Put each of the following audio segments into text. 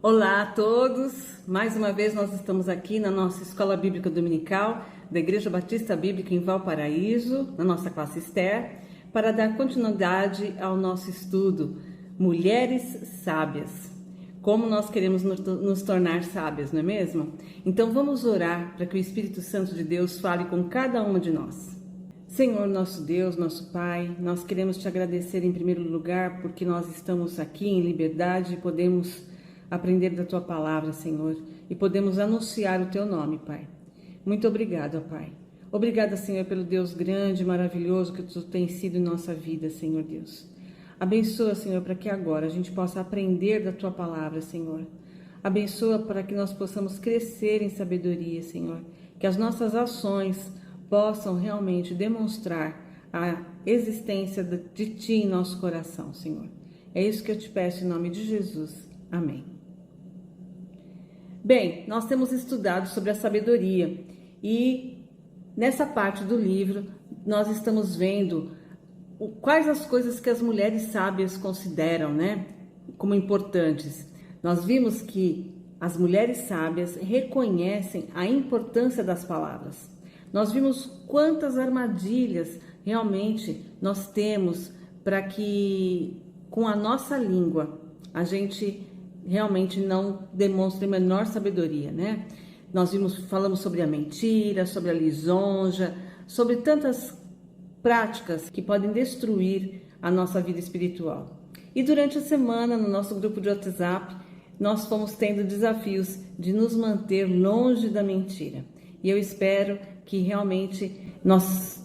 Olá a todos! Mais uma vez nós estamos aqui na nossa Escola Bíblica Dominical da Igreja Batista Bíblica em Valparaíso, na nossa classe Esther, para dar continuidade ao nosso estudo Mulheres Sábias. Como nós queremos nos tornar sábias, não é mesmo? Então vamos orar para que o Espírito Santo de Deus fale com cada uma de nós. Senhor, nosso Deus, nosso Pai, nós queremos te agradecer em primeiro lugar porque nós estamos aqui em liberdade e podemos aprender da tua palavra, Senhor, e podemos anunciar o teu nome, Pai. Muito obrigada, Pai. Obrigada, Senhor, pelo Deus grande e maravilhoso que tu tens sido em nossa vida, Senhor Deus. Abençoa, Senhor, para que agora a gente possa aprender da tua palavra, Senhor. Abençoa para que nós possamos crescer em sabedoria, Senhor. Que as nossas ações possam realmente demonstrar a existência de ti em nosso coração, Senhor. É isso que eu te peço em nome de Jesus. Amém. Bem, nós temos estudado sobre a sabedoria e nessa parte do livro nós estamos vendo quais as coisas que as mulheres sábias consideram, como importantes. Nós vimos que as mulheres sábias reconhecem a importância das palavras. Nós vimos quantas armadilhas realmente nós temos para que com a nossa língua a gente realmente não demonstre menor sabedoria, Nós falamos sobre a mentira, sobre a lisonja, sobre tantas práticas que podem destruir a nossa vida espiritual. E durante a semana, no nosso grupo de WhatsApp, nós fomos tendo desafios de nos manter longe da mentira. E eu espero que realmente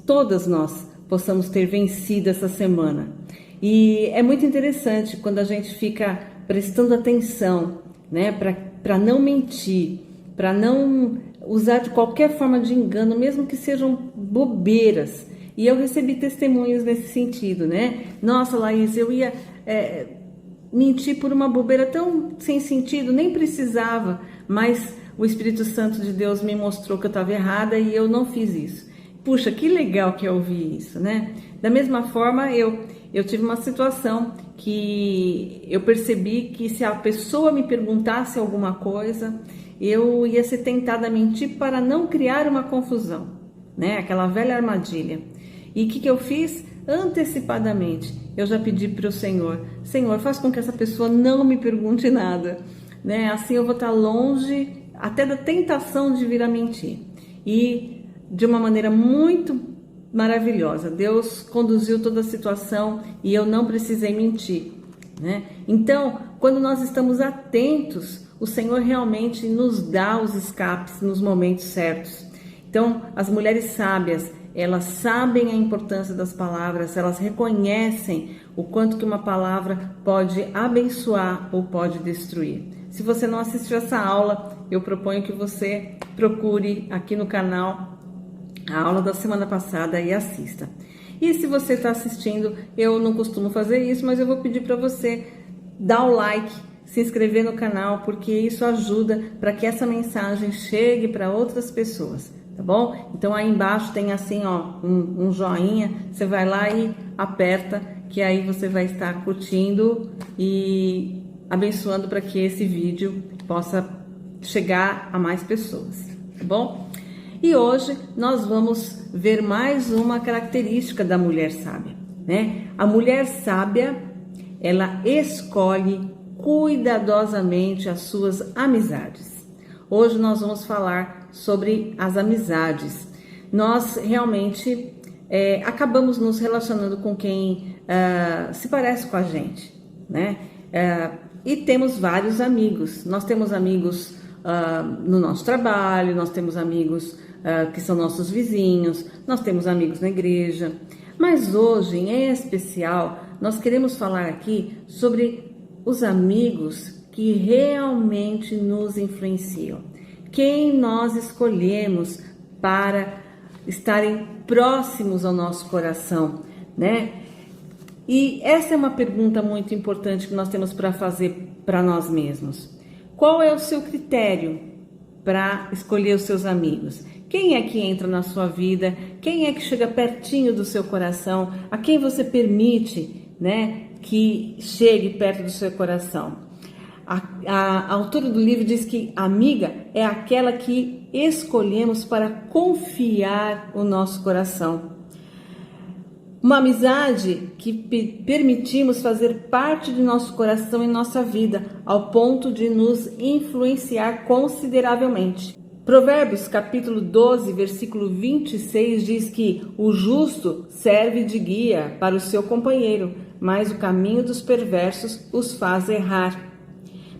todas nós, possamos ter vencido essa semana. E é muito interessante quando a gente fica prestando atenção, para não mentir, para não usar de qualquer forma de engano, mesmo que sejam bobeiras. E eu recebi testemunhos nesse sentido, Nossa, Laís, eu ia mentir por uma bobeira tão sem sentido, nem precisava, mas o Espírito Santo de Deus me mostrou que eu estava errada e eu não fiz isso. Puxa, que legal que eu ouvi isso, Da mesma forma, eu tive uma situação que eu percebi que se a pessoa me perguntasse alguma coisa, eu ia ser tentada a mentir para não criar uma confusão, Aquela velha armadilha. E o que eu fiz? Antecipadamente, eu já pedi para o Senhor, faz com que essa pessoa não me pergunte nada, Assim eu vou estar longe até da tentação de vir a mentir. E de uma maneira muito maravilhosa, Deus conduziu toda a situação e eu não precisei mentir, Então, quando nós estamos atentos, o Senhor realmente nos dá os escapes nos momentos certos. Então, as mulheres sábias, elas sabem a importância das palavras, elas reconhecem o quanto que uma palavra pode abençoar ou pode destruir. Se você não assistiu essa aula, eu proponho que você procure aqui no canal a aula da semana passada e assista. E se você está assistindo, eu não costumo fazer isso, mas eu vou pedir para você dar o like, se inscrever no canal, porque isso ajuda para que essa mensagem chegue para outras pessoas, tá bom? Então aí embaixo tem assim, um joinha, você vai lá e aperta, que aí você vai estar curtindo e abençoando para que esse vídeo possa chegar a mais pessoas, tá bom? E hoje nós vamos ver mais uma característica da mulher sábia, A mulher sábia, ela escolhe cuidadosamente as suas amizades. Hoje nós vamos falar sobre as amizades. Nós realmente acabamos nos relacionando com quem se parece com a gente, E temos vários amigos. Nós temos amigos no nosso trabalho, nós temos amigos que são nossos vizinhos, nós temos amigos na igreja. Mas hoje, em especial, nós queremos falar aqui sobre os amigos que realmente nos influenciam. Quem nós escolhemos para estarem próximos ao nosso coração, E essa é uma pergunta muito importante que nós temos para fazer para nós mesmos. Qual é o seu critério para escolher os seus amigos? Quem é que entra na sua vida? Quem é que chega pertinho do seu coração? A quem você permite, que chegue perto do seu coração? A autora do livro diz que amiga é aquela que escolhemos para confiar o nosso coração. Uma amizade que permitimos fazer parte de nosso coração e nossa vida, ao ponto de nos influenciar consideravelmente. Provérbios capítulo 12, versículo 26 diz que o justo serve de guia para o seu companheiro, mas o caminho dos perversos os faz errar.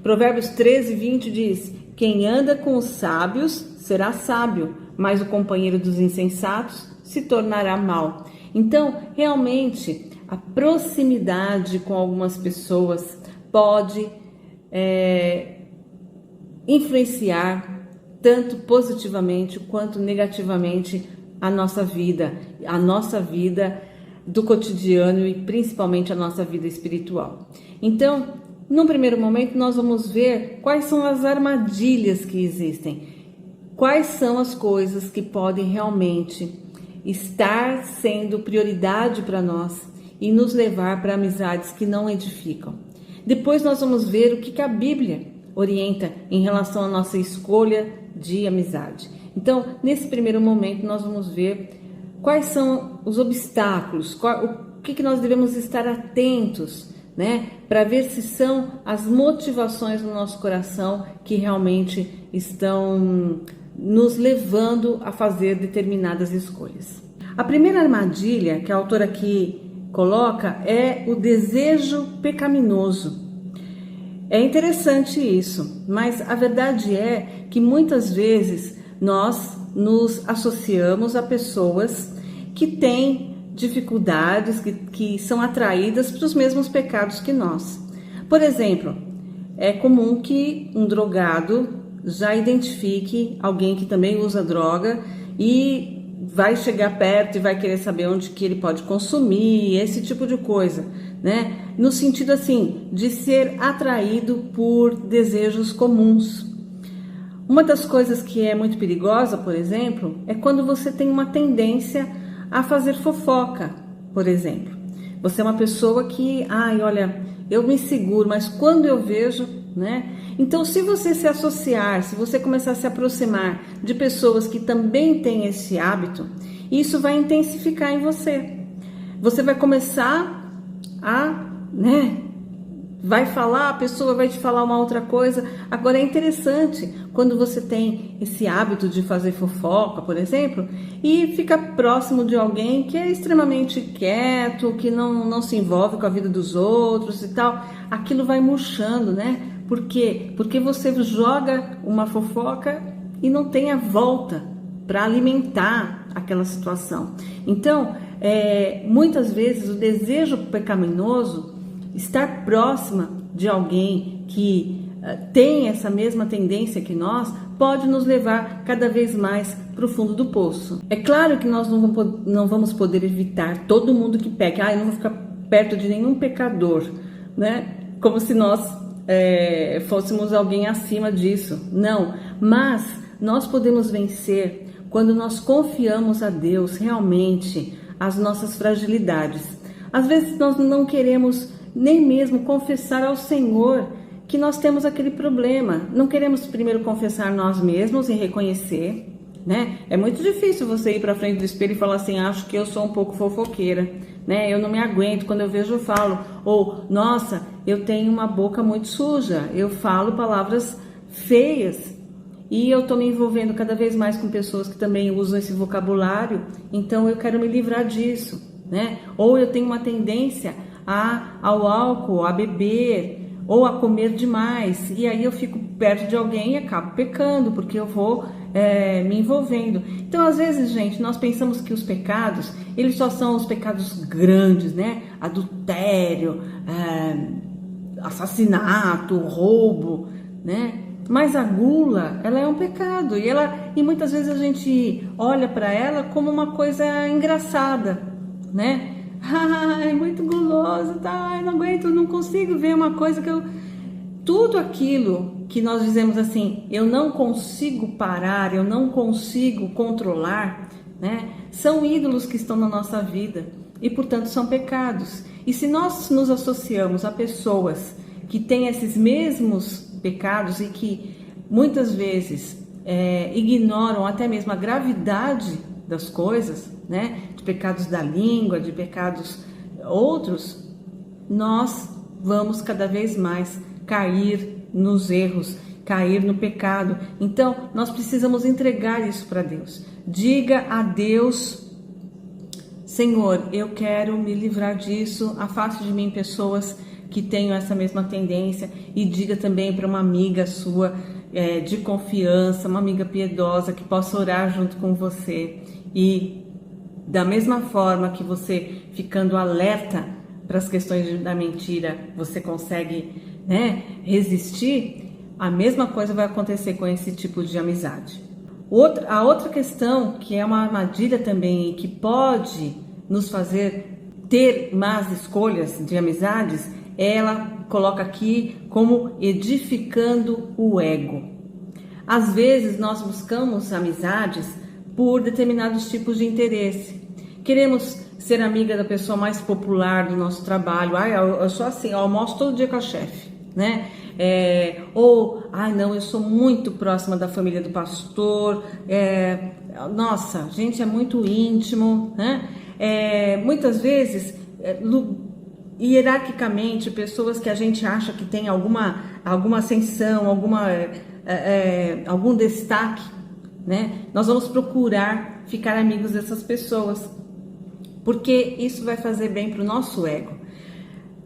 Provérbios 13, 20 diz: quem anda com os sábios será sábio, mas o companheiro dos insensatos se tornará mau. Então, realmente, a proximidade com algumas pessoas pode influenciar tanto positivamente quanto negativamente a nossa vida do cotidiano e principalmente a nossa vida espiritual. Então, num primeiro momento, nós vamos ver quais são as armadilhas que existem, quais são as coisas que podem realmente estar sendo prioridade para nós e nos levar para amizades que não edificam. Depois nós vamos ver o que a Bíblia orienta em relação à nossa escolha de amizade. Então, nesse primeiro momento, nós vamos ver quais são os obstáculos, o que nós devemos estar atentos, né, para ver se são as motivações no nosso coração que realmente estão nos levando a fazer determinadas escolhas. A primeira armadilha que a autora aqui coloca é o desejo pecaminoso. É interessante isso, mas a verdade é que muitas vezes nós nos associamos a pessoas que têm dificuldades, que são atraídas para os mesmos pecados que nós. Por exemplo, é comum que um drogado já identifique alguém que também usa droga e vai chegar perto e vai querer saber onde que ele pode consumir, esse tipo de coisa, né? No sentido assim, de ser atraído por desejos comuns. Uma das coisas que é muito perigosa, por exemplo, é quando você tem uma tendência a fazer fofoca, por exemplo. Você é uma pessoa que, olha, eu me seguro, mas quando eu vejo, né? Então, se você se associar, se você começar a se aproximar de pessoas que também têm esse hábito, isso vai intensificar em você. Você vai começar vai falar, a pessoa vai te falar uma outra coisa. Agora é interessante quando você tem esse hábito de fazer fofoca, por exemplo, e fica próximo de alguém que é extremamente quieto, que não se envolve com a vida dos outros e tal, aquilo vai murchando, né? Por quê? Porque você joga uma fofoca e não tem a volta para alimentar aquela situação. Então, muitas vezes o desejo pecaminoso, estar próxima de alguém que tem essa mesma tendência que nós, pode nos levar cada vez mais para o fundo do poço. É claro que nós não vamos poder evitar todo mundo que peca. Eu não vou ficar perto de nenhum pecador, né? Como se nós fôssemos alguém acima disso. Não, mas nós podemos vencer quando nós confiamos a Deus realmente as nossas fragilidades. Às vezes nós não queremos nem mesmo confessar ao Senhor que nós temos aquele problema. Não queremos primeiro confessar nós mesmos e reconhecer, né? É muito difícil você ir para frente do espelho e falar assim, acho que eu sou um pouco fofoqueira, né? Eu não me aguento, quando eu vejo eu falo. Ou, nossa, eu tenho uma boca muito suja, eu falo palavras feias. E eu estou me envolvendo cada vez mais com pessoas que também usam esse vocabulário, então eu quero me livrar disso, né? Ou eu tenho uma tendência ao álcool, a beber, ou a comer demais, e aí eu fico perto de alguém e acabo pecando, porque eu vou me envolvendo. Então, às vezes, gente, nós pensamos que os pecados, eles só são os pecados grandes, né? Adultério, assassinato, roubo, né? Mas a gula, ela é um pecado, e muitas vezes a gente olha para ela como uma coisa engraçada, né? É muito guloso, tá? Eu não aguento, não consigo ver uma coisa que tudo aquilo que nós dizemos assim, eu não consigo parar, eu não consigo controlar, né? São ídolos que estão na nossa vida e, portanto, são pecados. E se nós nos associamos a pessoas que tem esses mesmos pecados e que muitas vezes ignoram até mesmo a gravidade das coisas, né? De pecados da língua, de pecados outros, nós vamos cada vez mais cair nos erros, cair no pecado. Então, nós precisamos entregar isso para Deus. Diga a Deus: Senhor, eu quero me livrar disso, afaste de mim pessoas que tenham essa mesma tendência, e diga também para uma amiga sua de confiança, uma amiga piedosa que possa orar junto com você. E da mesma forma que você, ficando alerta para as questões da mentira, você consegue, né, resistir, a mesma coisa vai acontecer com esse tipo de amizade. A outra questão, que é uma armadilha também, que pode nos fazer ter más escolhas de amizades, ela coloca aqui como edificando o ego. Às vezes nós buscamos amizades por determinados tipos de interesse. Queremos ser amiga da pessoa mais popular do nosso trabalho. Eu sou assim, eu almoço todo dia com a chefe, né? Não, eu sou muito próxima da família do pastor. Nossa, a gente é muito íntimo, né? Muitas vezes, hierarquicamente, pessoas que a gente acha que tem alguma ascensão, algum destaque, né? Nós vamos procurar ficar amigos dessas pessoas, porque isso vai fazer bem para o nosso ego.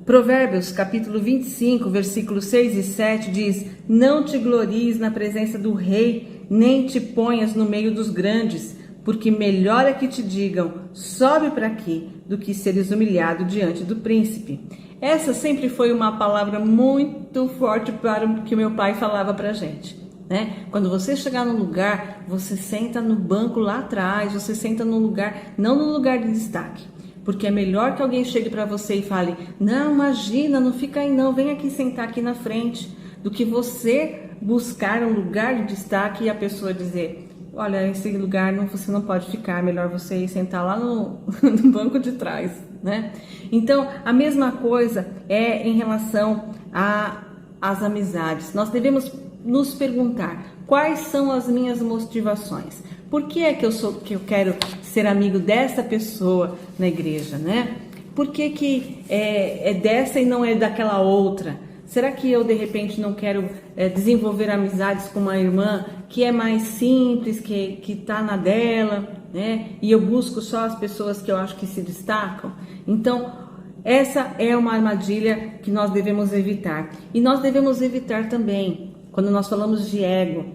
Provérbios capítulo 25, versículos 6 e 7 diz: não te glories na presença do rei, nem te ponhas no meio dos grandes, porque melhor é que te digam, sobe para aqui, do que seres humilhado diante do príncipe. Essa sempre foi uma palavra muito forte para o que meu pai falava para a gente, né? Quando você chegar num lugar, você senta no banco lá atrás, você senta num lugar, não no lugar de destaque. Porque é melhor que alguém chegue para você e fale: não, imagina, não fica aí não, vem aqui sentar aqui na frente, do que você buscar um lugar de destaque e a pessoa dizer: olha, esse lugar você não pode ficar, é melhor você ir sentar lá no banco de trás, né? Então, a mesma coisa é em relação às amizades. Nós devemos nos perguntar: quais são as minhas motivações? Por que é que eu quero ser amigo dessa pessoa na igreja, né? Por que é dessa e não é daquela outra? Será que eu, de repente, não quero desenvolver amizades com uma irmã que é mais simples, que está na dela, né? E eu busco só as pessoas que eu acho que se destacam? Então, essa é uma armadilha que nós devemos evitar. E nós devemos evitar também, quando nós falamos de ego,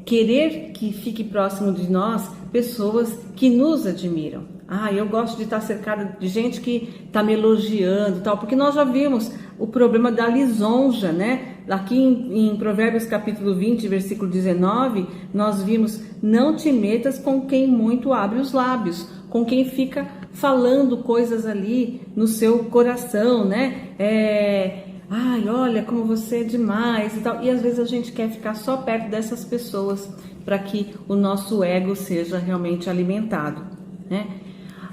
querer que fique próximo de nós pessoas que nos admiram. Eu gosto de estar cercada de gente que está me elogiando, tal, porque nós já vimos o problema da lisonja, né? Aqui em Provérbios capítulo 20, versículo 19, nós vimos: não te metas com quem muito abre os lábios, com quem fica falando coisas ali no seu coração, né? Olha como você é demais e tal. E às vezes a gente quer ficar só perto dessas pessoas para que o nosso ego seja realmente alimentado, né?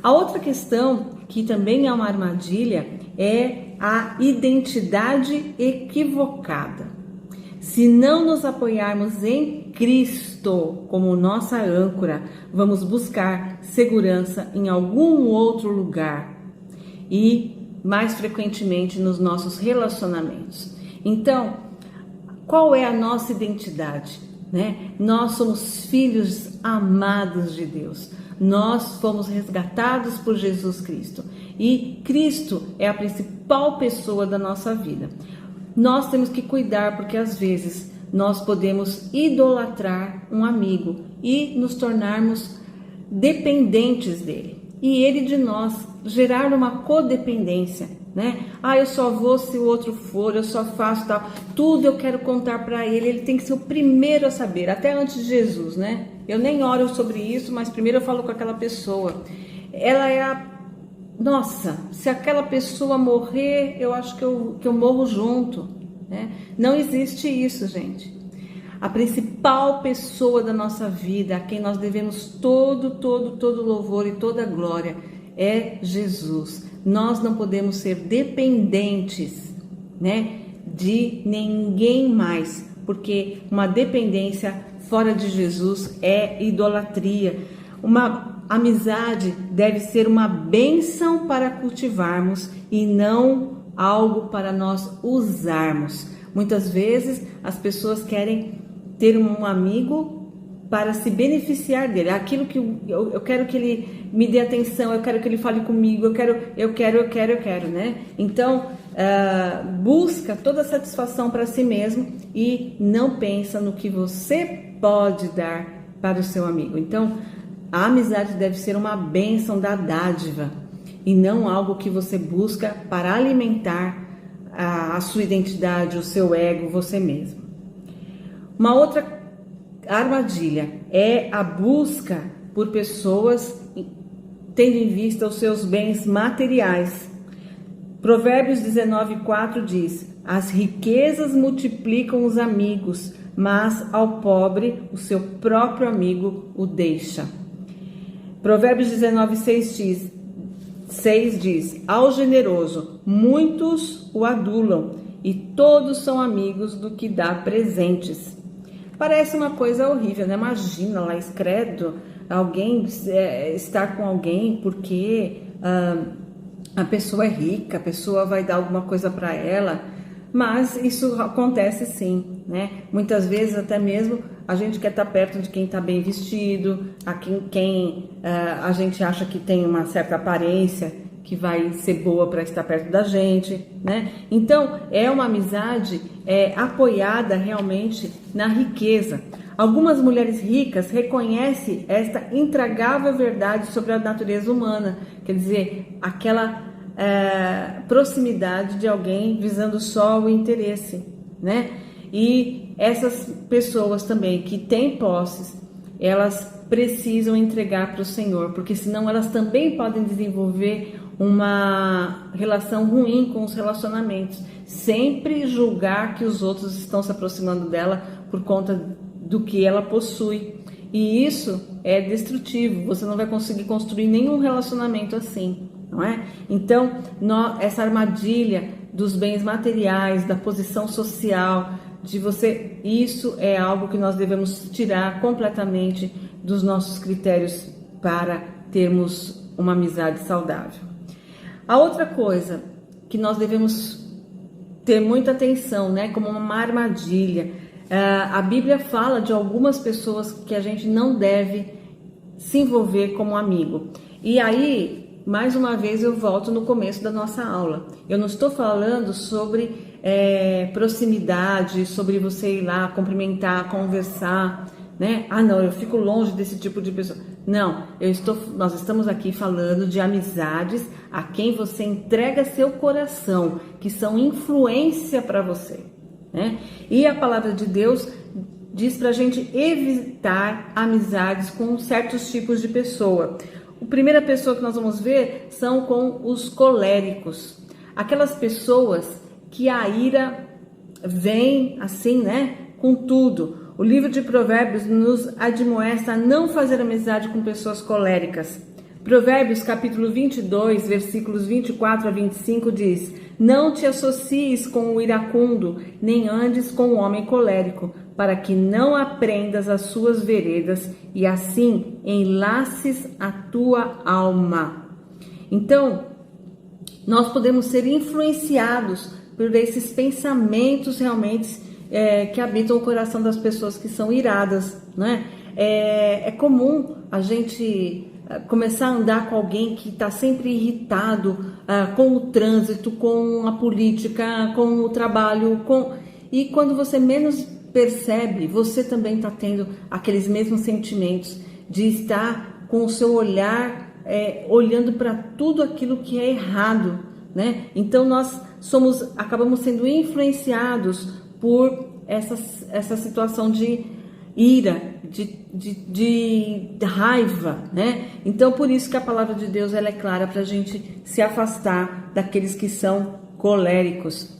A outra questão, que também é uma armadilha, é a identidade equivocada. Se não nos apoiarmos em Cristo como nossa âncora, vamos buscar segurança em algum outro lugar e mais frequentemente nos nossos relacionamentos. Então, qual é a nossa identidade, né? Nós somos filhos amados de Deus. Nós fomos resgatados por Jesus Cristo e Cristo é a principal pessoa da nossa vida. Nós temos que cuidar, porque às vezes nós podemos idolatrar um amigo e nos tornarmos dependentes dele e ele de nós, gerar uma codependência, né? Eu só vou se o outro for, eu só faço tal, tudo eu quero contar para ele, ele tem que ser o primeiro a saber, até antes de Jesus, né? Eu nem oro sobre isso, mas primeiro eu falo com aquela pessoa. Ela é nossa, se aquela pessoa morrer, eu acho que eu morro junto, né? Não existe isso, gente. A principal pessoa da nossa vida, a quem nós devemos todo louvor e toda glória, é Jesus. Nós não podemos ser dependentes né? De ninguém mais, porque uma dependência fora de Jesus é idolatria. Uma amizade deve ser uma bênção para cultivarmos e não algo para nós usarmos. Muitas vezes as pessoas querem ter um amigo para se beneficiar dele, aquilo que eu quero que ele me dê atenção, eu quero que ele fale comigo, eu quero, né? Então, busca toda a satisfação para si mesmo e não pensa no que você pode dar para o seu amigo. Então, a amizade deve ser uma bênção da dádiva e não algo que você busca para alimentar a sua identidade, o seu ego, você mesmo. Uma outra armadilha é a busca por pessoas tendo em vista os seus bens materiais. Provérbios 19:4 diz: as riquezas multiplicam os amigos, mas ao pobre o seu próprio amigo o deixa. Provérbios 19:6 diz: ao generoso muitos o adulam, e todos são amigos do que dá presentes. Parece uma coisa horrível, né? Imagina lá, credo, alguém estar com alguém porque a pessoa é rica, a pessoa vai dar alguma coisa para ela, mas isso acontece sim, né? Muitas vezes até mesmo a gente quer estar perto de quem está bem vestido, quem a gente acha que tem uma certa aparência, que vai ser boa para estar perto da gente, né? Então, é uma amizade apoiada realmente na riqueza. Algumas mulheres ricas reconhecem esta intragável verdade sobre a natureza humana, quer dizer, aquela proximidade de alguém visando só o interesse, né? E essas pessoas também que têm posses, elas precisam entregar para o Senhor, porque senão elas também podem desenvolver uma relação ruim com os relacionamentos, sempre julgar que os outros estão se aproximando dela por conta do que ela possui, e isso é destrutivo. Você não vai conseguir construir nenhum relacionamento assim, não é? Então, essa armadilha dos bens materiais, da posição social, isso é algo que nós devemos tirar completamente dos nossos critérios para termos uma amizade saudável. A outra coisa que nós devemos ter muita atenção, né, como uma armadilha, a Bíblia fala de algumas pessoas que a gente não deve se envolver como amigo. E aí, mais uma vez, eu volto no começo da nossa aula. Eu não estou falando sobre proximidade, sobre você ir lá cumprimentar, conversar, né? Ah, não, eu fico longe desse tipo de pessoa. Não, nós estamos aqui falando de amizades a quem você entrega seu coração, que são influência para você, né? E a palavra de Deus diz para a gente evitar amizades com certos tipos de pessoa. A primeira pessoa que nós vamos ver são com os coléricos, aquelas pessoas que a ira vem assim, né, com tudo. O livro de Provérbios nos admoesta a não fazer amizade com pessoas coléricas. Provérbios capítulo 22, versículos 24 a 25 diz: não te associes com o iracundo, nem andes com o homem colérico, para que não aprendas as suas veredas e assim enlaces a tua alma. Então, nós podemos ser influenciados por esses pensamentos realmente que habitam o coração das pessoas que são iradas, né? É comum a gente começar a andar com alguém que está sempre irritado com o trânsito, com a política, com o trabalho, e quando você menos percebe, você também está tendo aqueles mesmos sentimentos de estar com o seu olhar olhando para tudo aquilo que é errado, né? Então nós acabamos sendo influenciados por essa situação de ira, de raiva, né? Então, por isso que a palavra de Deus ela é clara para a gente se afastar daqueles que são coléricos.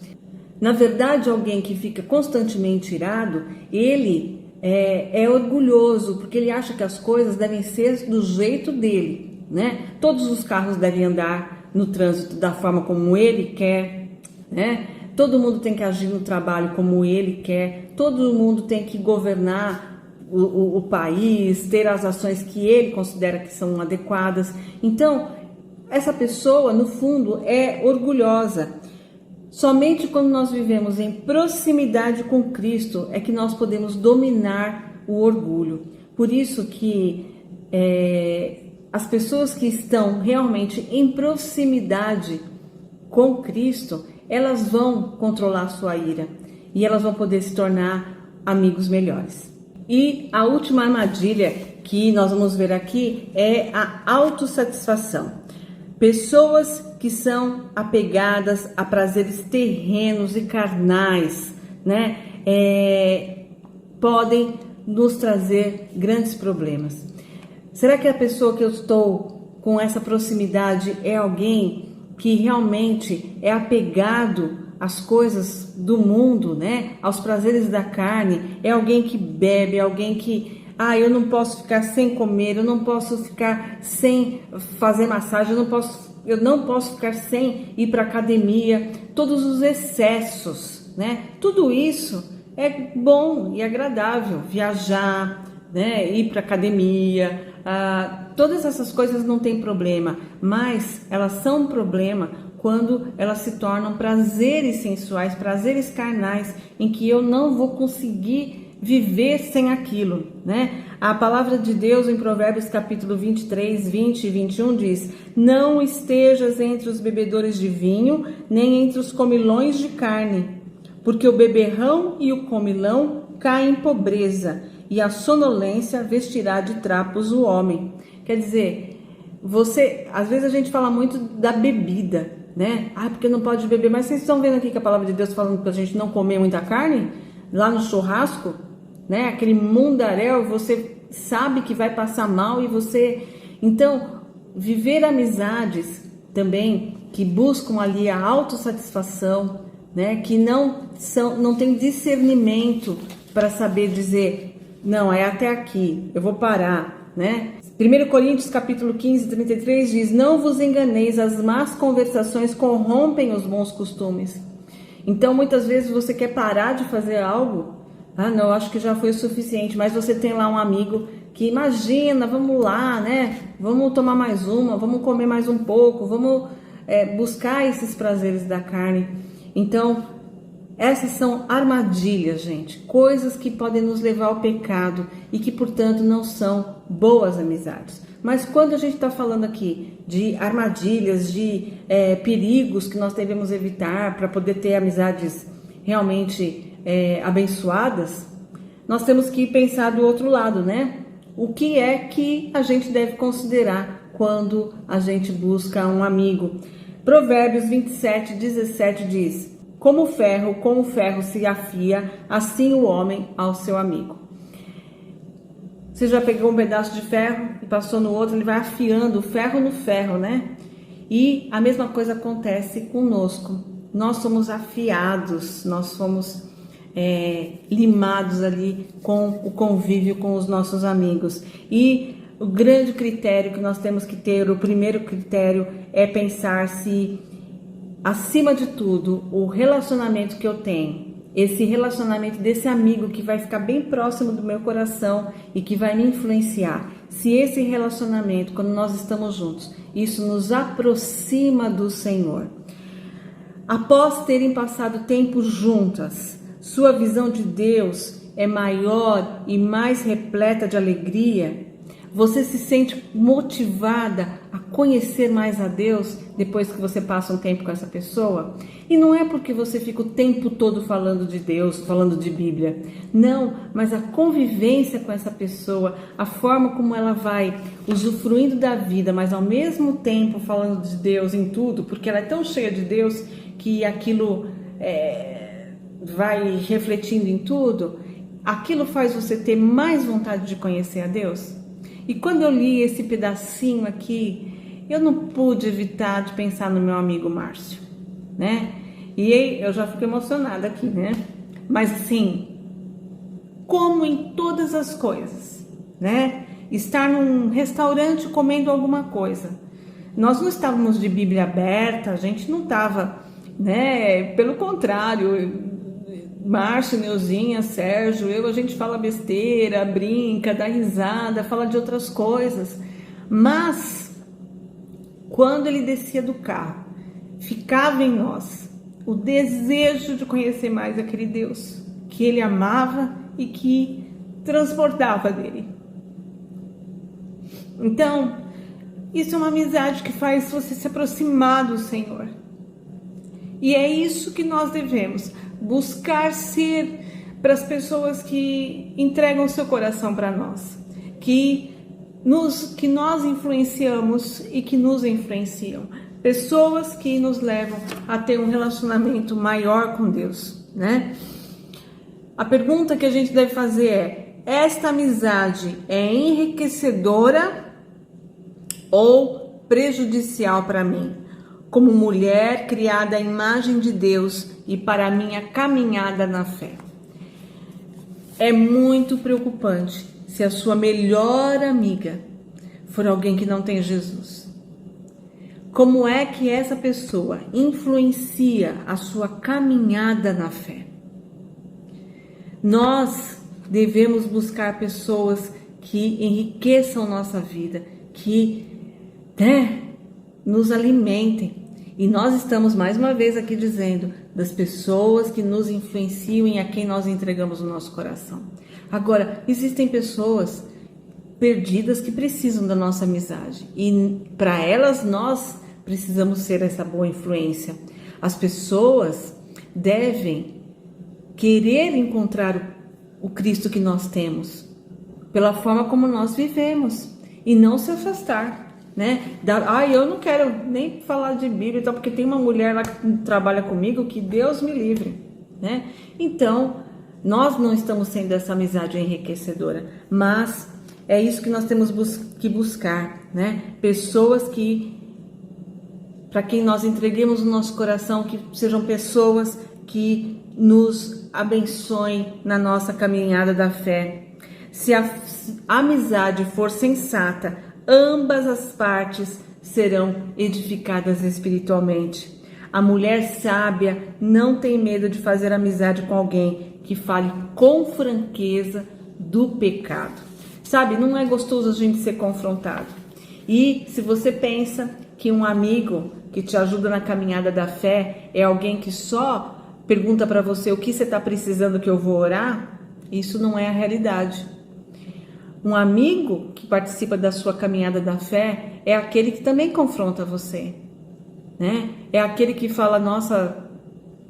Na verdade, alguém que fica constantemente irado, ele é orgulhoso, porque ele acha que as coisas devem ser do jeito dele, né? Todos os carros devem andar no trânsito da forma como ele quer, né? Todo mundo tem que agir no trabalho como ele quer, todo mundo tem que governar o país, ter as ações que ele considera que são adequadas. Então, essa pessoa, no fundo, é orgulhosa. Somente quando nós vivemos em proximidade com Cristo é que nós podemos dominar o orgulho. Por isso que as pessoas que estão realmente em proximidade com Cristo, elas vão controlar a sua ira e elas vão poder se tornar amigos melhores. E a última armadilha que nós vamos ver aqui é a autossatisfação. Pessoas que são apegadas a prazeres terrenos e carnais, né, podem nos trazer grandes problemas. Será que a pessoa que eu estou com essa proximidade é alguém que realmente é apegado às coisas do mundo, né? Aos prazeres da carne? É alguém que bebe, é alguém que, eu não posso ficar sem comer, eu não posso ficar sem fazer massagem, eu não posso ficar sem ir para academia, todos os excessos, né? Tudo isso é bom e agradável, viajar, né? Ir para academia, todas essas coisas não tem problema, mas elas são um problema quando elas se tornam prazeres sensuais, prazeres carnais, em que eu não vou conseguir viver sem aquilo, né? A palavra de Deus em Provérbios capítulo 23, 20 e 21 diz: não estejas entre os bebedores de vinho, nem entre os comilões de carne, porque o beberrão e o comilão caem em pobreza, e a sonolência vestirá de trapos o homem. Quer dizer, às vezes a gente fala muito da bebida, né? Porque não pode beber, mas vocês estão vendo aqui que a palavra de Deus falando para a gente não comer muita carne? Lá no churrasco, né? Aquele mundaréu, você sabe que vai passar mal e você... Então, viver amizades também que buscam ali a autossatisfação, né? Que não tem discernimento para saber dizer, não, é até aqui, eu vou parar, né? 1 Coríntios capítulo 15, 33 diz: não vos enganeis, as más conversações corrompem os bons costumes. Então, muitas vezes você quer parar de fazer algo, não, acho que já foi o suficiente, mas você tem lá um amigo que imagina, vamos lá, né? Vamos tomar mais uma, vamos comer mais um pouco, vamos buscar esses prazeres da carne. Então, essas são armadilhas, gente, coisas que podem nos levar ao pecado e que, portanto, não são boas amizades. Mas quando a gente está falando aqui de armadilhas, de perigos que nós devemos evitar para poder ter amizades realmente abençoadas, nós temos que pensar do outro lado, né? O que é que a gente deve considerar quando a gente busca um amigo? Provérbios 27, 17 diz: como o ferro se afia, assim o homem ao seu amigo. Você já pegou um pedaço de ferro e passou no outro, ele vai afiando o ferro no ferro, né? E a mesma coisa acontece conosco. Nós somos afiados, nós somos limados ali com o convívio com os nossos amigos. E o grande critério que nós temos que ter, o primeiro critério, é pensar se, acima de tudo, o relacionamento que eu tenho, esse relacionamento desse amigo que vai ficar bem próximo do meu coração e que vai me influenciar, se esse relacionamento, quando nós estamos juntos, isso nos aproxima do Senhor. Após terem passado tempo juntas, sua visão de Deus é maior e mais repleta de alegria? Você se sente motivada a conhecer mais a Deus depois que você passa um tempo com essa pessoa? E não é porque você fica o tempo todo falando de Deus, falando de Bíblia. Não, mas a convivência com essa pessoa, a forma como ela vai usufruindo da vida, mas ao mesmo tempo falando de Deus em tudo, porque ela é tão cheia de Deus que aquilo vai refletindo em tudo, aquilo faz você ter mais vontade de conhecer a Deus. E quando eu li esse pedacinho aqui, eu não pude evitar de pensar no meu amigo Márcio, né? E eu já fico emocionada aqui, né? Mas assim, como em todas as coisas, né? Estar num restaurante comendo alguma coisa. Nós não estávamos de Bíblia aberta, a gente não estava né? Pelo contrário, Márcio, Neuzinha, Sérgio, a gente fala besteira, brinca, dá risada, fala de outras coisas. Mas, quando ele descia do carro, ficava em nós o desejo de conhecer mais aquele Deus que ele amava e que transportava dele. Então, isso é uma amizade que faz você se aproximar do Senhor. E é isso que nós devemos buscar ser para as pessoas que entregam seu coração para nós, que nós influenciamos e que nos influenciam. Pessoas que nos levam a ter um relacionamento maior com Deus, né? A pergunta que a gente deve fazer é: esta amizade é enriquecedora ou prejudicial para mim, como mulher criada à imagem de Deus e para a minha caminhada na fé? É muito preocupante se a sua melhor amiga for alguém que não tem Jesus. Como é que essa pessoa influencia a sua caminhada na fé? Nós devemos buscar pessoas que enriqueçam nossa vida, que nos alimentem. E nós estamos mais uma vez aqui dizendo das pessoas que nos influenciam e a quem nós entregamos o nosso coração. Agora, existem pessoas perdidas que precisam da nossa amizade. E para elas nós precisamos ser essa boa influência. As pessoas devem querer encontrar o Cristo que nós temos pela forma como nós vivemos e não se afastar. Né? Eu não quero nem falar de Bíblia, então, porque tem uma mulher lá que trabalha comigo, que Deus me livre, né? Então, nós não estamos sendo essa amizade enriquecedora, mas é isso que nós temos que buscar, né? Pessoas para quem nós entreguemos o nosso coração, que sejam pessoas que nos abençoem na nossa caminhada da fé. Se a amizade for sensata, ambas as partes serão edificadas espiritualmente. A mulher sábia não tem medo de fazer amizade com alguém que fale com franqueza do pecado. Sabe, não é gostoso a gente ser confrontado. E se você pensa que um amigo que te ajuda na caminhada da fé é alguém que só pergunta para você o que você está precisando que eu vou orar, isso não é a realidade. Um amigo que participa da sua caminhada da fé é aquele que também confronta você, né? É aquele que fala: nossa,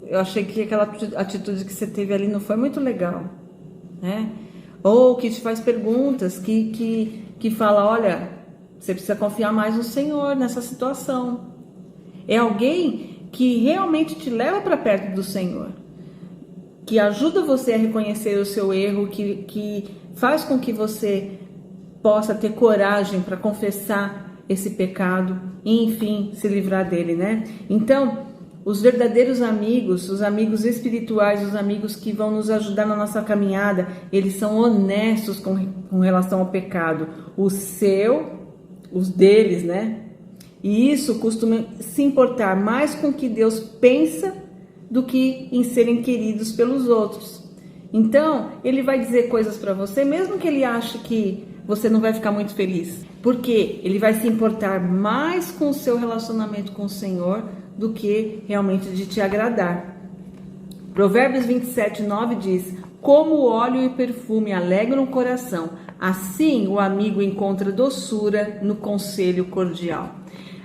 eu achei que aquela atitude que você teve ali não foi muito legal, né? Ou que te faz perguntas, que fala: olha, você precisa confiar mais no Senhor nessa situação. É alguém que realmente te leva para perto do Senhor, que ajuda você a reconhecer o seu erro, que faz com que você possa ter coragem para confessar esse pecado e, enfim, se livrar dele, né? Então, os verdadeiros amigos, os amigos espirituais, os amigos que vão nos ajudar na nossa caminhada, eles são honestos com relação ao pecado. Os deles, né? E isso costuma se importar mais com o que Deus pensa do que em serem queridos pelos outros. Então, ele vai dizer coisas para você, mesmo que ele ache que você não vai ficar muito feliz, porque ele vai se importar mais com o seu relacionamento com o Senhor do que realmente de te agradar. Provérbios 27:9 diz: como o óleo e o perfume alegram o coração, assim o amigo encontra doçura no conselho cordial.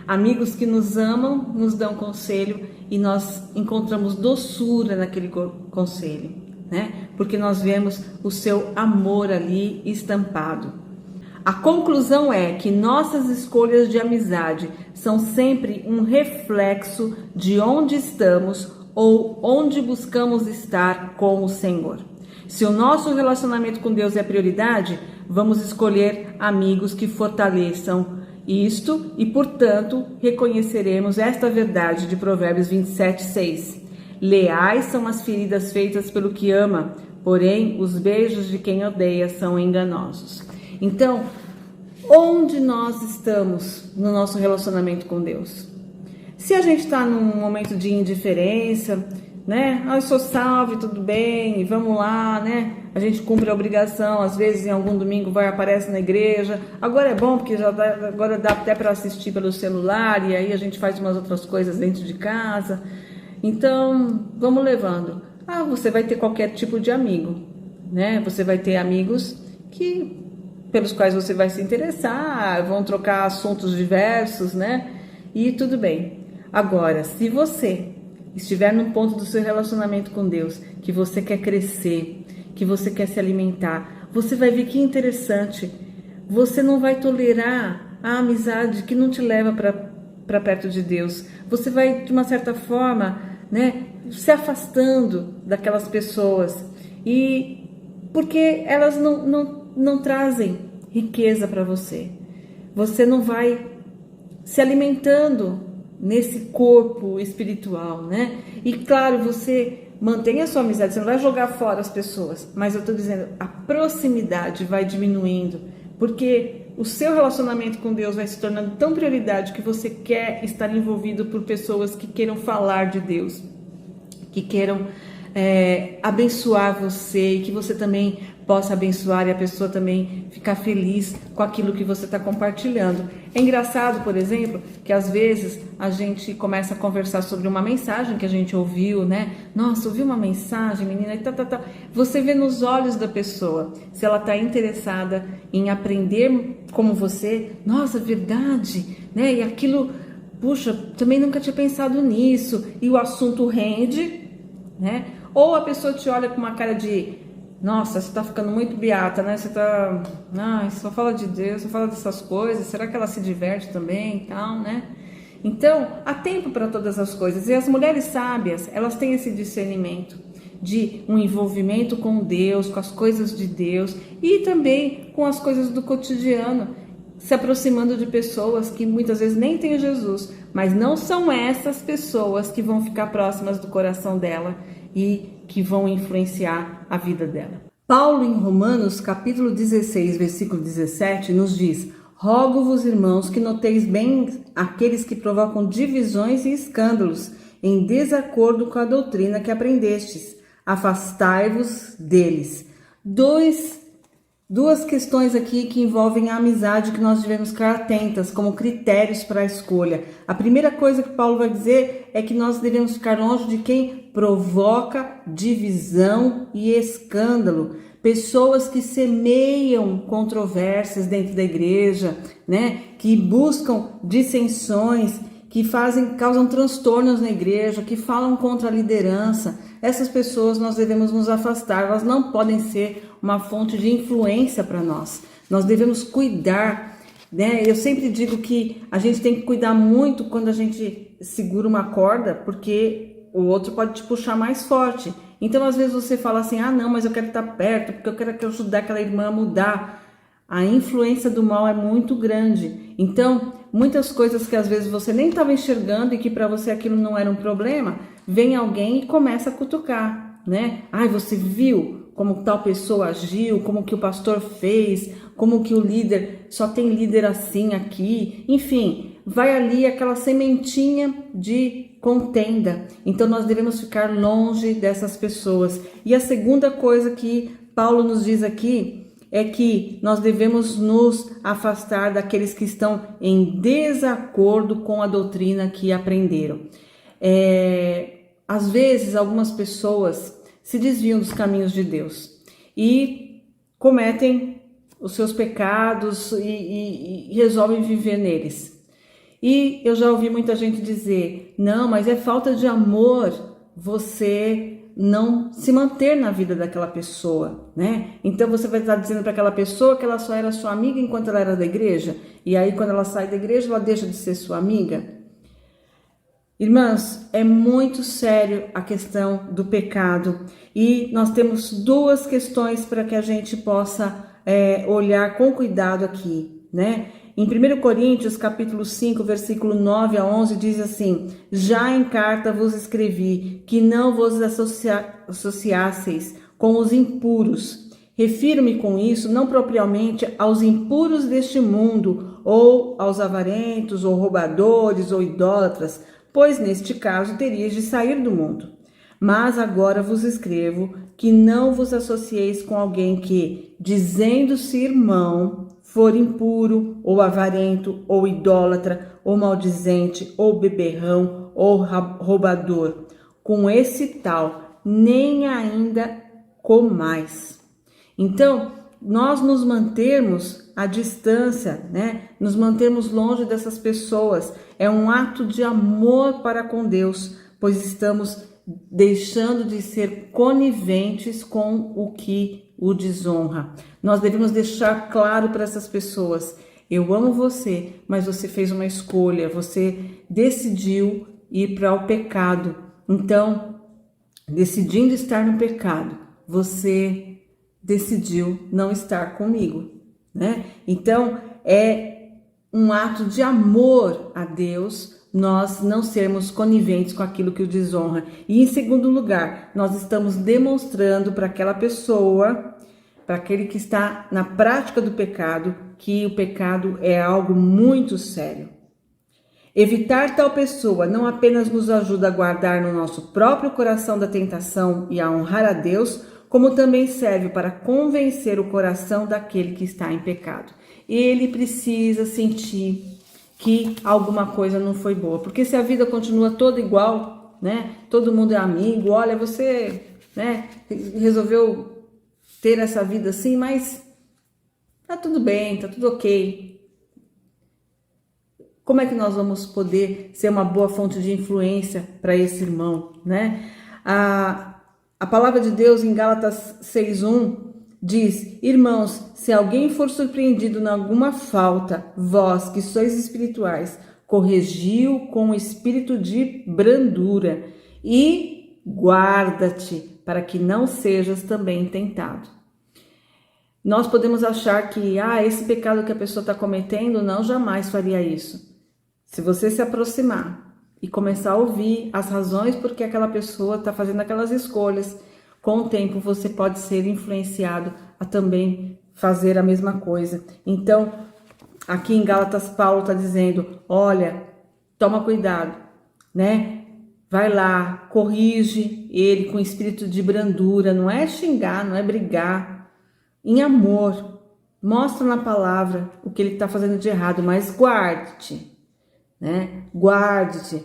Amigos que nos amam, nos dão conselho e nós encontramos doçura naquele conselho, né? Porque nós vemos o seu amor ali estampado. A conclusão é que nossas escolhas de amizade são sempre um reflexo de onde estamos ou onde buscamos estar com o Senhor. Se o nosso relacionamento com Deus é prioridade, vamos escolher amigos que fortaleçam isto e, portanto, reconheceremos esta verdade de Provérbios 27:6. Leais são as feridas feitas pelo que ama, porém os beijos de quem odeia são enganosos. Então, onde nós estamos no nosso relacionamento com Deus? Se a gente está num momento de indiferença, né? Eu sou salvo, tudo bem, vamos lá, né? A gente cumpre a obrigação, às vezes em algum domingo aparece na igreja. Agora é bom porque agora dá até para assistir pelo celular e aí a gente faz umas outras coisas dentro de casa. Então, vamos levando. Você vai ter qualquer tipo de amigo, né? Você vai ter amigos pelos quais você vai se interessar, vão trocar assuntos diversos, né? E tudo bem. Agora, se você estiver num ponto do seu relacionamento com Deus, que você quer crescer, que você quer se alimentar, você vai ver que interessante. Você não vai tolerar a amizade que não te leva para perto de Deus. Você vai, de uma certa forma, né, se afastando daquelas pessoas. E porque elas não trazem riqueza para você. Você não vai se alimentando nesse corpo espiritual, né? E claro, você mantém a sua amizade, você não vai jogar fora as pessoas, mas eu tô dizendo, a proximidade vai diminuindo, porque o seu relacionamento com Deus vai se tornando tão prioridade que você quer estar envolvido por pessoas que queiram falar de Deus, que queiram abençoar você e que você também possa abençoar e a pessoa também ficar feliz com aquilo que você está compartilhando. É engraçado, por exemplo, que às vezes a gente começa a conversar sobre uma mensagem que a gente ouviu, né? Nossa, ouviu uma mensagem, menina, e tá. Você vê nos olhos da pessoa se ela está interessada em aprender como você. Nossa, verdade, né? E aquilo, puxa, também nunca tinha pensado nisso. E o assunto rende, né? Ou a pessoa te olha com uma cara de: nossa, você tá ficando muito beata, né? Você tá... só fala de Deus, só fala dessas coisas. Será que ela se diverte também e tal, né? Então, há tempo para todas as coisas. E as mulheres sábias, elas têm esse discernimento de um envolvimento com Deus, com as coisas de Deus e também com as coisas do cotidiano, se aproximando de pessoas que muitas vezes nem têm Jesus, mas não são essas pessoas que vão ficar próximas do coração dela e que vão influenciar a vida dela. Paulo, em Romanos, capítulo 16, versículo 17, nos diz: rogo-vos, irmãos, que noteis bem aqueles que provocam divisões e escândalos, em desacordo com a doutrina que aprendestes. Afastai-vos deles. Duas questões aqui que envolvem a amizade que nós devemos ficar atentas como critérios para a escolha. A primeira coisa que Paulo vai dizer é que nós devemos ficar longe de quem provoca divisão e escândalo. Pessoas que semeiam controvérsias dentro da igreja, né? Que buscam dissensões, que causam transtornos na igreja, que falam contra a liderança. Essas pessoas nós devemos nos afastar, elas não podem ser uma fonte de influência para nós. Nós devemos cuidar, né? Eu sempre digo que a gente tem que cuidar muito quando a gente segura uma corda, porque o outro pode te puxar mais forte. Então, às vezes você fala assim: não, mas eu quero estar perto, porque eu quero ajudar aquela irmã a mudar. A influência do mal é muito grande. Então, muitas coisas que às vezes você nem estava enxergando e que para você aquilo não era um problema, vem alguém e começa a cutucar, né? Você viu como tal pessoa agiu, como que o pastor fez, como que o líder, só tem líder assim aqui. Enfim, vai ali aquela sementinha de contenda. Então, nós devemos ficar longe dessas pessoas. E a segunda coisa que Paulo nos diz aqui é que nós devemos nos afastar daqueles que estão em desacordo com a doutrina que aprenderam. Às vezes, algumas pessoas se desviam dos caminhos de Deus e cometem os seus pecados e resolvem viver neles. E eu já ouvi muita gente dizer: não, mas é falta de amor você não se manter na vida daquela pessoa, né? Então você vai estar dizendo para aquela pessoa que ela só era sua amiga enquanto ela era da igreja, e aí quando ela sai da igreja ela deixa de ser sua amiga. Irmãs, é muito sério a questão do pecado e nós temos duas questões para que a gente possa olhar com cuidado aqui, né? Em 1 Coríntios, capítulo 5, versículo 9 a 11, diz assim: já em carta vos escrevi que não vos associasseis com os impuros. Refiro-me com isso não propriamente aos impuros deste mundo, ou aos avarentos, ou roubadores, ou idólatras, pois neste caso terias de sair do mundo. Mas agora vos escrevo que não vos associeis com alguém que, dizendo-se irmão, for impuro, ou avarento, ou idólatra, ou maldizente, ou beberrão, ou roubador. Com esse tal, nem ainda comais. Então, nós nos mantermos à distância, né? Nos mantermos longe dessas pessoas é um ato de amor para com Deus, pois estamos deixando de ser coniventes com o que o desonra. Nós devemos deixar claro para essas pessoas: eu amo você, mas você fez uma escolha, você decidiu ir para o pecado. Então, decidindo estar no pecado, você decidiu não estar comigo, né? Então, é um ato de amor a Deus nós não sermos coniventes com aquilo que o desonra. E em segundo lugar, nós estamos demonstrando para aquela pessoa, para aquele que está na prática do pecado, que o pecado é algo muito sério. Evitar tal pessoa não apenas nos ajuda a guardar no nosso próprio coração da tentação e a honrar a Deus, como também serve para convencer o coração daquele que está em pecado. Ele precisa sentir que alguma coisa não foi boa, porque se a vida continua toda igual, né? Todo mundo é amigo, olha, você, né, resolveu ter essa vida assim, mas tá tudo bem, tá tudo ok. Como é que nós vamos poder ser uma boa fonte de influência para esse irmão, né? A palavra de Deus em Gálatas 6:1 diz: irmãos, se alguém for surpreendido em alguma falta, vós que sois espirituais, corrigiu com espírito de brandura e guarda-te para que não sejas também tentado. Nós podemos achar que, esse pecado que a pessoa está cometendo, não, jamais faria isso. Se você se aproximar e começar a ouvir as razões por que aquela pessoa está fazendo aquelas escolhas, com o tempo você pode ser influenciado a também fazer a mesma coisa. Então, aqui em Gálatas, Paulo está dizendo: olha, toma cuidado, né? Vai lá, corrige ele com espírito de brandura, não é xingar, não é brigar, em amor. Mostra na palavra o que ele está fazendo de errado, mas guarde-te, né? Guarde-te.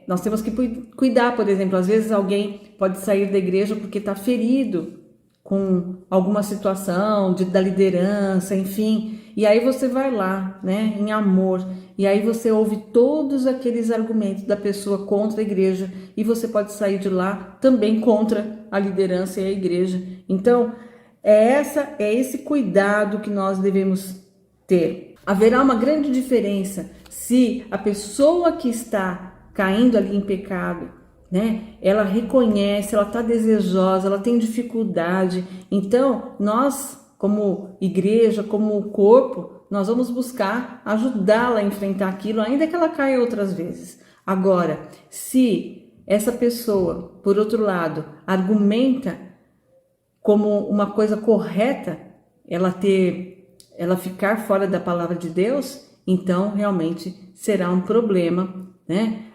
Nós temos que cuidar, por exemplo, às vezes alguém pode sair da igreja porque está ferido com alguma situação da liderança, enfim, e aí você vai lá, né, em amor, e aí você ouve todos aqueles argumentos da pessoa contra a igreja, e você pode sair de lá também contra a liderança e a igreja. Então, é esse cuidado que nós devemos ter. Haverá uma grande diferença se a pessoa que está caindo ali em pecado, né, ela reconhece, ela está desejosa, ela tem dificuldade. Então, nós, como igreja, como corpo, nós vamos buscar ajudá-la a enfrentar aquilo, ainda que ela caia outras vezes. Agora, se essa pessoa, por outro lado, argumenta como uma coisa correta, ela ficar fora da palavra de Deus, então realmente será um problema, né?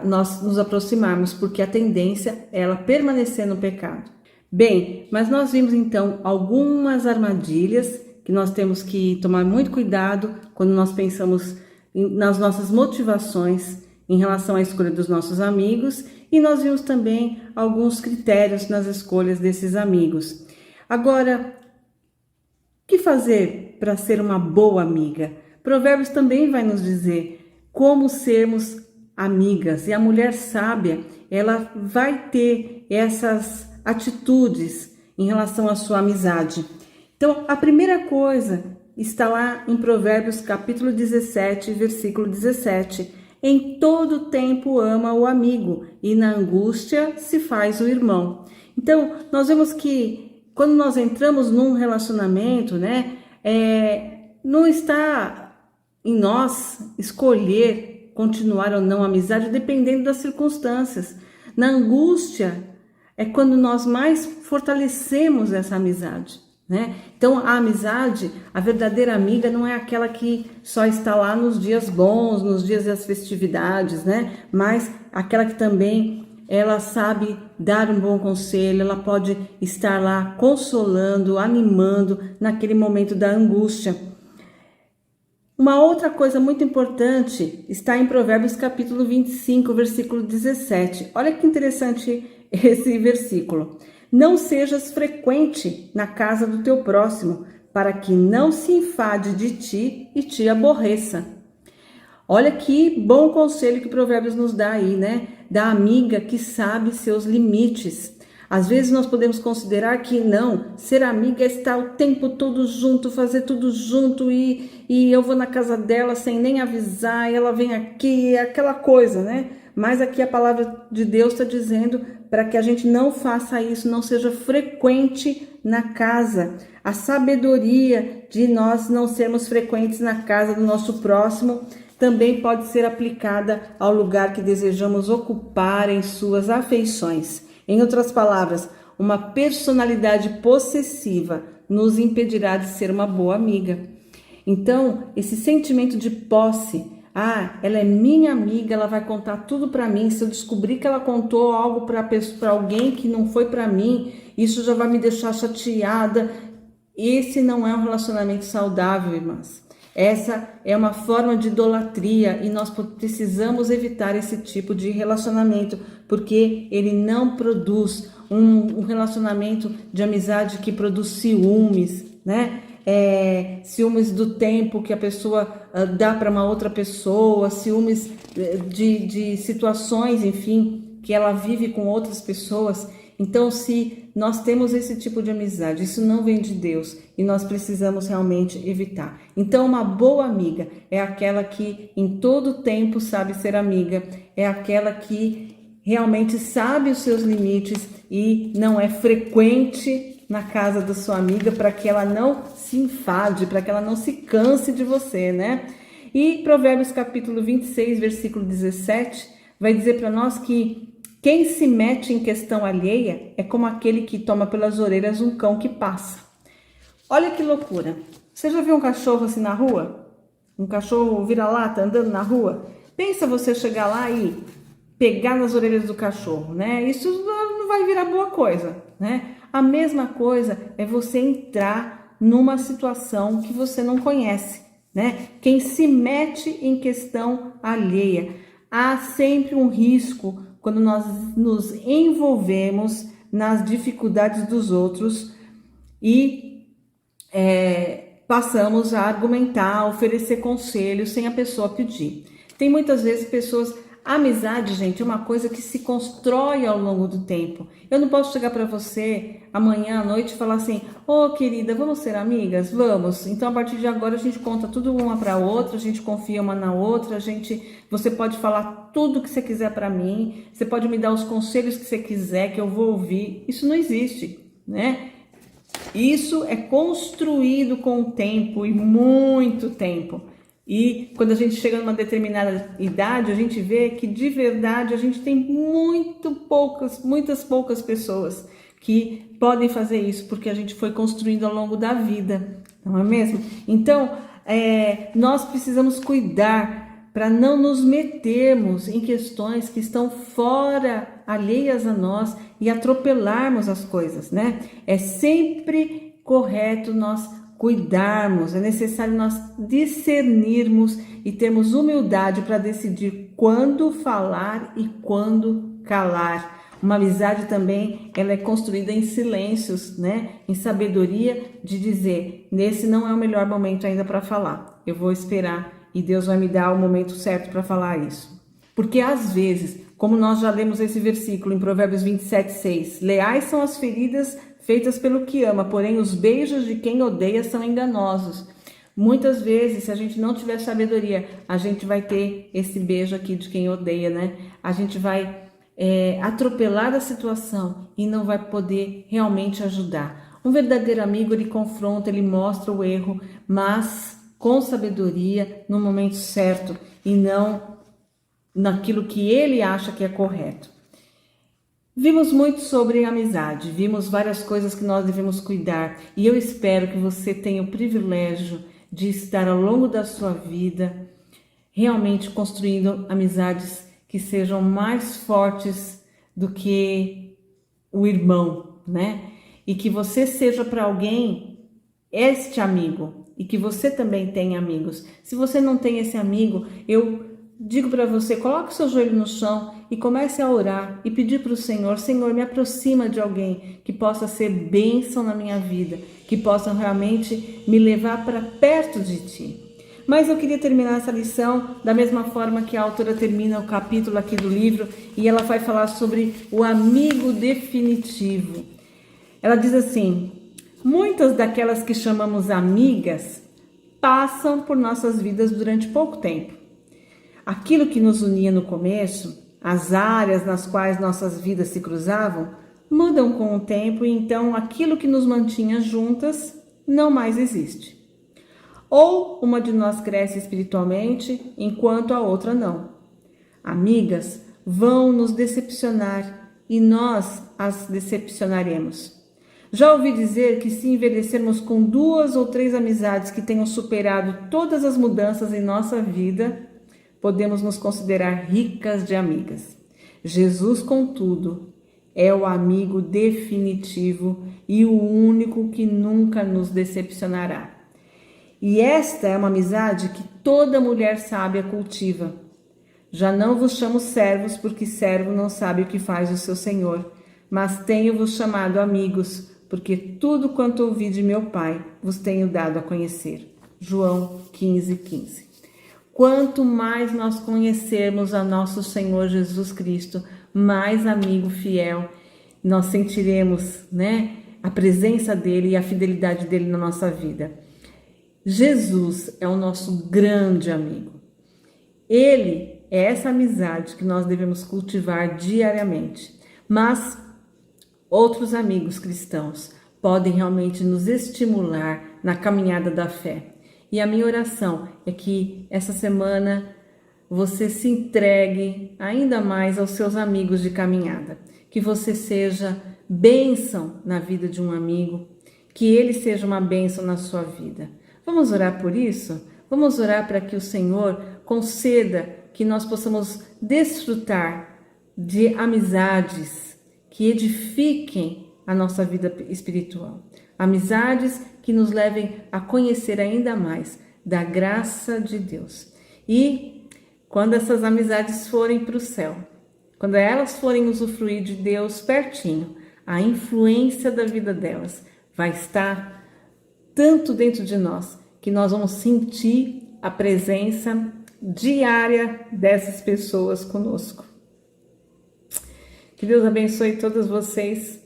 Nós nos aproximarmos, porque a tendência é ela permanecer no pecado. Bem, mas nós vimos então algumas armadilhas que nós temos que tomar muito cuidado quando nós pensamos nas nossas motivações em relação à escolha dos nossos amigos, e nós vimos também alguns critérios nas escolhas desses amigos. Agora, o que fazer para ser uma boa amiga? Provérbios também vai nos dizer como sermos amigas, e a mulher sábia, ela vai ter essas atitudes em relação à sua amizade. Então, a primeira coisa está lá em Provérbios capítulo 17, versículo 17. Em todo tempo ama o amigo, e na angústia se faz o irmão. Então, nós vemos que quando nós entramos num relacionamento, né, não está em nós escolher continuar ou não a amizade, dependendo das circunstâncias. Na angústia é quando nós mais fortalecemos essa amizade, né? Então, a amizade, a verdadeira amiga não é aquela que só está lá nos dias bons, nos dias das festividades, né? Mas aquela que também ela sabe dar um bom conselho, ela pode estar lá consolando, animando naquele momento da angústia. Uma outra coisa muito importante está em Provérbios capítulo 25, versículo 17. Olha que interessante esse versículo. Não sejas frequente na casa do teu próximo, para que não se enfade de ti e te aborreça. Olha que bom conselho que Provérbios nos dá aí, né? Da amiga que sabe seus limites. Às vezes nós podemos considerar que não, ser amiga é estar o tempo todo junto, fazer tudo junto e eu vou na casa dela sem nem avisar, e ela vem aqui, aquela coisa, né? Mas aqui a palavra de Deus está dizendo para que a gente não faça isso, não seja frequente na casa. A sabedoria de nós não sermos frequentes na casa do nosso próximo também pode ser aplicada ao lugar que desejamos ocupar em suas afeições. Em outras palavras, uma personalidade possessiva nos impedirá de ser uma boa amiga. Então, esse sentimento de posse, ela é minha amiga, ela vai contar tudo para mim. Se eu descobrir que ela contou algo para alguém que não foi para mim, isso já vai me deixar chateada. Esse não é um relacionamento saudável, irmãs. Essa é uma forma de idolatria e nós precisamos evitar esse tipo de relacionamento, porque ele não produz um relacionamento de amizade que produz ciúmes, né? Ciúmes do tempo que a pessoa dá para uma outra pessoa, ciúmes de situações, enfim, que ela vive com outras pessoas. Então, se nós temos esse tipo de amizade, isso não vem de Deus e nós precisamos realmente evitar. Então, uma boa amiga é aquela que em todo tempo sabe ser amiga, é aquela que realmente sabe os seus limites e não é frequente na casa da sua amiga para que ela não se enfade, para que ela não se canse de você, né? E Provérbios capítulo 26, versículo 17, vai dizer para nós que quem se mete em questão alheia é como aquele que toma pelas orelhas um cão que passa. Olha que loucura. Você já viu um cachorro assim na rua? Um cachorro vira-lata andando na rua? Pensa você chegar lá e pegar nas orelhas do cachorro, né? Isso não vai virar boa coisa, né? A mesma coisa é você entrar numa situação que você não conhece, né? Quem se mete em questão alheia, há sempre um risco quando nós nos envolvemos nas dificuldades dos outros e passamos a argumentar, a oferecer conselhos sem a pessoa pedir. Tem muitas vezes pessoas... A amizade, gente, é uma coisa que se constrói ao longo do tempo. Eu não posso chegar para você amanhã à noite e falar assim: ô querida, vamos ser amigas? Vamos. Então, a partir de agora, a gente conta tudo uma para outra, a gente confia uma na outra, você pode falar tudo que você quiser para mim, você pode me dar os conselhos que você quiser, que eu vou ouvir. Isso não existe, né? Isso é construído com o tempo e muito tempo. E quando a gente chega numa determinada idade, a gente vê que de verdade a gente tem muitas poucas pessoas que podem fazer isso, porque a gente foi construindo ao longo da vida, não é mesmo? Então, nós precisamos cuidar para não nos metermos em questões que estão fora, alheias a nós e atropelarmos as coisas, né? É sempre correto nós cuidarmos, é necessário nós discernirmos e termos humildade para decidir quando falar e quando calar. Uma amizade também, ela é construída em silêncios, né? Em sabedoria de dizer, nesse não é o melhor momento ainda para falar. Eu vou esperar e Deus vai me dar o momento certo para falar isso. Porque às vezes, como nós já lemos esse versículo em Provérbios 27:6, leais são as feridas feitas pelo que ama, porém os beijos de quem odeia são enganosos. Muitas vezes, se a gente não tiver sabedoria, a gente vai ter esse beijo aqui de quem odeia, né? A gente vai atropelar a situação e não vai poder realmente ajudar. Um verdadeiro amigo, ele confronta, ele mostra o erro, mas com sabedoria, no momento certo e não naquilo que ele acha que é correto. Vimos muito sobre amizade, vimos várias coisas que nós devemos cuidar e eu espero que você tenha o privilégio de estar ao longo da sua vida realmente construindo amizades que sejam mais fortes do que o irmão, né? E que você seja para alguém este amigo e que você também tenha amigos. Se você não tem esse amigo, eu digo para você, coloque o seu joelho no chão e comece a orar e pedir para o Senhor, Senhor, me aproxima de alguém que possa ser bênção na minha vida, que possa realmente me levar para perto de Ti. Mas eu queria terminar essa lição da mesma forma que a autora termina o capítulo aqui do livro e ela vai falar sobre o amigo definitivo. Ela diz assim: muitas daquelas que chamamos amigas passam por nossas vidas durante pouco tempo. Aquilo que nos unia no começo, as áreas nas quais nossas vidas se cruzavam, mudam com o tempo e então aquilo que nos mantinha juntas não mais existe. Ou uma de nós cresce espiritualmente, enquanto a outra não. Amigas vão nos decepcionar e nós as decepcionaremos. Já ouvi dizer que se envelhecermos com 2 ou 3 amizades que tenham superado todas as mudanças em nossa vida, podemos nos considerar ricas de amigas. Jesus, contudo, é o amigo definitivo e o único que nunca nos decepcionará. E esta é uma amizade que toda mulher sábia cultiva. Já não vos chamo servos, porque servo não sabe o que faz o seu senhor, mas tenho-vos chamado amigos, porque tudo quanto ouvi de meu Pai vos tenho dado a conhecer. João 15:15. Quanto mais nós conhecermos a nosso Senhor Jesus Cristo, mais amigo fiel nós sentiremos, né, a presença dele e a fidelidade dele na nossa vida. Jesus é o nosso grande amigo. Ele é essa amizade que nós devemos cultivar diariamente. Mas outros amigos cristãos podem realmente nos estimular na caminhada da fé. E a minha oração é que essa semana você se entregue ainda mais aos seus amigos de caminhada. Que você seja bênção na vida de um amigo, que ele seja uma bênção na sua vida. Vamos orar por isso? Vamos orar para que o Senhor conceda que nós possamos desfrutar de amizades que edifiquem a nossa vida espiritual. Amizades que nos levem a conhecer ainda mais da graça de Deus. E quando essas amizades forem para o céu, quando elas forem usufruir de Deus pertinho, a influência da vida delas vai estar tanto dentro de nós, que nós vamos sentir a presença diária dessas pessoas conosco. Que Deus abençoe todos vocês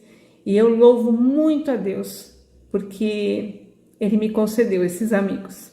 e eu louvo muito a Deus, porque Ele me concedeu esses amigos.